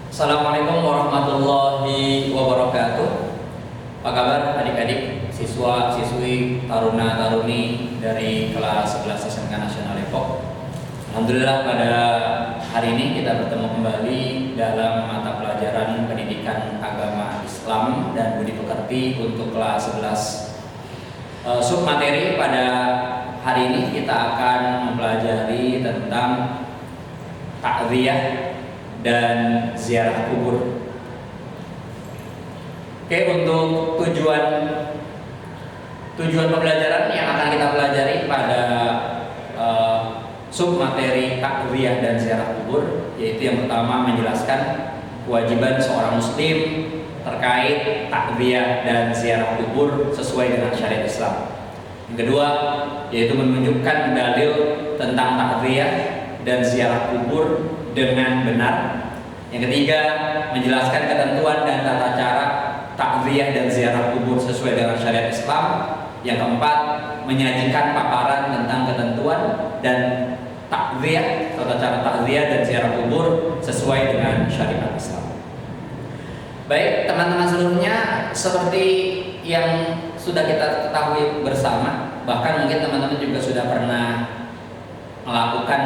Assalamualaikum warahmatullahi wabarakatuh. Apa kabar adik-adik, siswa-siswi, taruna-taruni dari kelas 11 SMK Nasional Depok? Alhamdulillah pada hari ini kita bertemu kembali dalam mata pelajaran Pendidikan Agama Islam dan Budi Pekerti untuk kelas 11. Submateri pada hari ini kita akan mempelajari tentang ta'ziyah dan ziarah kubur. Oke, untuk tujuan pembelajaran yang akan kita pelajari pada submateri ta'ziyah dan ziarah kubur, yaitu yang pertama menjelaskan kewajiban seorang muslim terkait ta'ziyah dan ziarah kubur sesuai dengan syariat Islam. Yang kedua yaitu menunjukkan dalil tentang ta'ziyah dan ziarah kubur dengan benar. Yang ketiga, menjelaskan ketentuan dan tata cara ta'ziyah dan ziarah kubur sesuai dengan syariat Islam. Yang keempat, menyajikan paparan tentang ketentuan dan ta'ziyah, tata cara ta'ziyah dan ziarah kubur sesuai dengan syariat Islam. Baik, teman-teman seluruhnya, seperti yang sudah kita ketahui bersama, bahkan mungkin teman-teman juga sudah pernah melakukan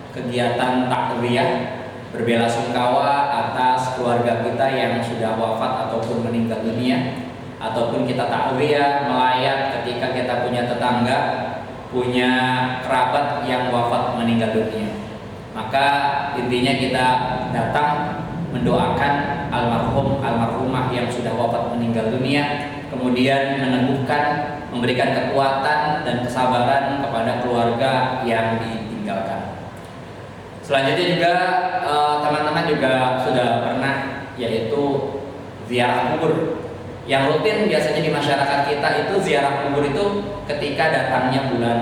kegiatan ta'ziyah, berbelasungkawa atas keluarga kita yang sudah wafat ataupun meninggal dunia, ataupun kita ta'ziyah melayat ketika kita punya tetangga, punya kerabat yang wafat meninggal dunia. Maka intinya kita datang mendoakan almarhum almarhumah yang sudah wafat meninggal dunia, kemudian meneguhkan, memberikan kekuatan dan kesabaran kepada keluarga yang ditinggalkan. Selanjutnya juga teman-teman juga sudah pernah, yaitu ziarah kubur. Yang rutin biasanya di masyarakat kita itu ziarah kubur itu ketika datangnya bulan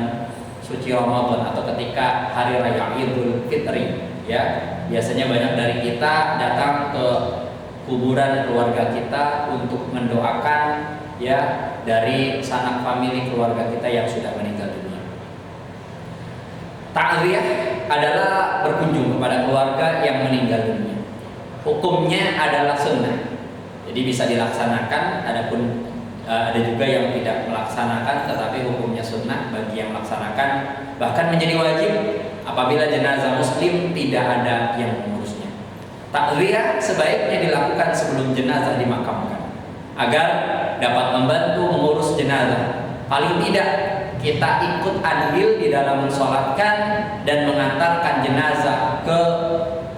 suci Ramadan atau ketika hari raya Idul Fitri, ya. Biasanya banyak dari kita datang ke kuburan keluarga kita untuk mendoakan, ya, dari sanak famili keluarga kita yang sudah meninggal dunia. Ta'ziyah adalah berkunjung kepada keluarga yang meninggal dunia. Hukumnya adalah sunnah, jadi bisa dilaksanakan. Adapun ada juga yang tidak melaksanakan, tetapi hukumnya sunnah bagi yang melaksanakan, bahkan menjadi wajib apabila jenazah muslim tidak ada yang mengurusnya. Ta'ziyah sebaiknya dilakukan sebelum jenazah dimakamkan, agar dapat membantu mengurus jenazah. Paling tidak kita ikut andil di dalam mensolatkan dan mengantarkan jenazah ke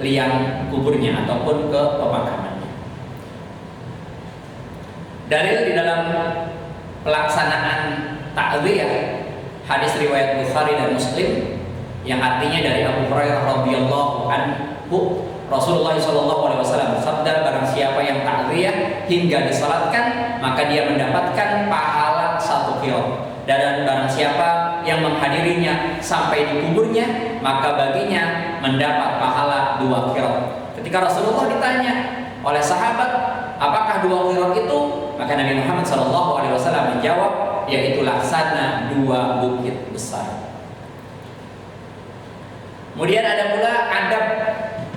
liang kuburnya ataupun ke pemakamannya. Dalil di dalam pelaksanaan ta'ziyah, hadis riwayat Bukhari dan Muslim yang artinya dari Abu Hurairah radhiyallahu anhu, Rasulullah SAW bersabda, barang siapa yang ta'ziyah hingga disalatkan, maka dia mendapatkan pahala 1 qirat. Dan barang siapa yang menghadirinya sampai di kuburnya, maka baginya mendapat pahala 2 qirat. Ketika Rasulullah ditanya oleh sahabat, apakah 2 qirat itu? Maka Nabi Muhammad SAW menjawab, yaitu laksana 2 bukit besar. Kemudian ada pula adab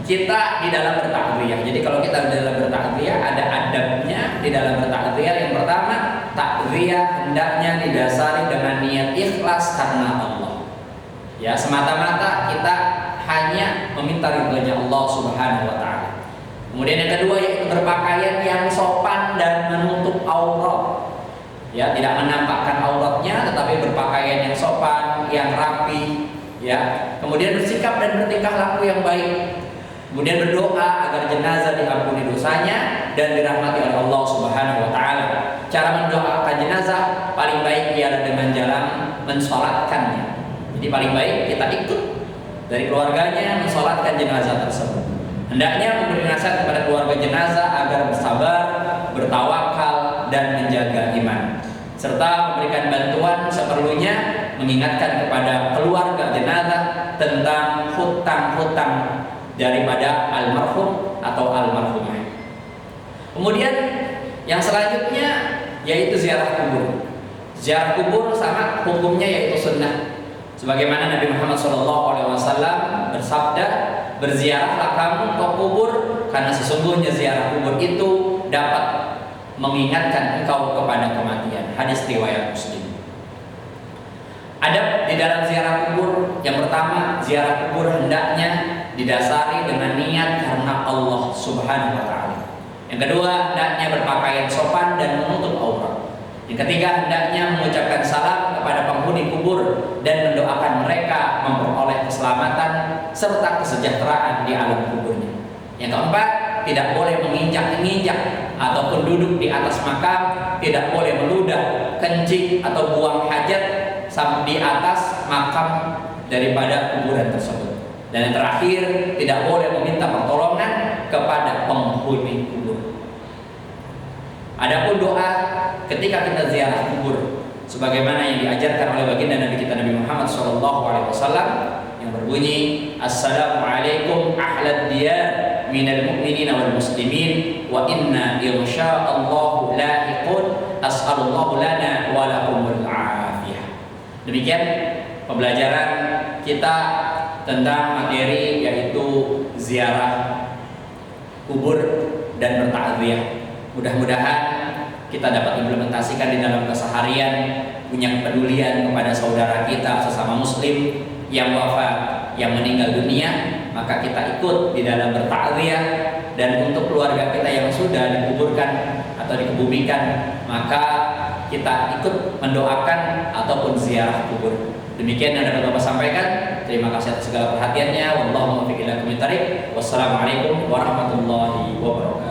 kita di dalam bertakziyah. Jadi kalau kita di dalam bertakziyah, ada adabnya di dalam bertakziyah. Yang pertama, takziyah hendaknya didasari dengan niat ikhlas karena Allah. Ya, semata-mata kita hanya meminta ridhonya Allah Subhanahu wa taala. Kemudian yang kedua yaitu berpakaian yang sopan dan menutup aurat. Ya, tidak menampakkan auratnya, tetapi berpakaian yang sopan, yang rapi, ya. Kemudian bersikap dan bertingkah laku yang baik. Kemudian berdoa agar jenazah diampuni dosanya dan dirahmati oleh Allah Subhanahu wa taala. Cara mendoakan jenazah paling baik ialah dengan jalan mensolatkannya. Jadi paling baik kita ikut dari keluarganya mensolatkan jenazah tersebut. Hendaknya memberi nasihat kepada keluarga jenazah agar bersabar, bertawakal dan menjaga iman, serta memberikan bantuan seperlunya, mengingatkan kepada keluarga jenazah tentang hutang-hutang daripada almarhum atau almarhumah. Kemudian yang selanjutnya yaitu ziarah kubur. Ziarah kubur sama hukumnya yaitu sunnah. Sebagaimana Nabi Muhammad SAW bersabda, berziarahlah kamu ke kubur karena sesungguhnya ziarah kubur itu dapat mengingatkan engkau kepada kematian. Hadis riwayat Muslim. Adab di dalam ziarah kubur, yang pertama, ziarah kubur hendaknya didasari dengan niat karena Allah Subhanahu wa taala. Yang kedua, hendaknya berpakaian sopan dan menutup aurat. Yang ketiga, hendaknya mengucapkan salam kepada penghuni kubur dan mendoakan mereka memperoleh keselamatan serta kesejahteraan di alam kuburnya. Yang keempat, tidak boleh menginjak-injak ataupun duduk di atas makam, tidak boleh meludah, kencing atau buang hajat sampai di atas makam daripada kuburan tersebut. Dan yang terakhir, tidak boleh meminta pertolongan kepada penghuni kubur. Adapun doa ketika kita ziarah kubur, sebagaimana yang diajarkan oleh baginda Nabi kita Nabi Muhammad SAW yang berbunyi, Assalamualaikum ahlad diyar minal mu'minin wal muslimin wa inna insya'allahu lahiqun as'alullahu lana wa lakumul afiyah. Demikian pembelajaran kita tentang materi yaitu ziarah kubur dan bertakziah. Mudah-mudahan kita dapat implementasikan di dalam keseharian, punya kepedulian kepada saudara kita sesama muslim yang wafat, yang meninggal dunia, maka kita ikut di dalam bertakziah. Dan untuk keluarga kita yang sudah dikuburkan atau dikebumikan, maka kita ikut mendoakan ataupun ziarah kubur. Demikian yang dapat Bapak sampaikan. Terima kasih atas segala perhatiannya. Wallahu muwaffiq ila aqwamit thoriq. Wassalamualaikum warahmatullahi wabarakatuh.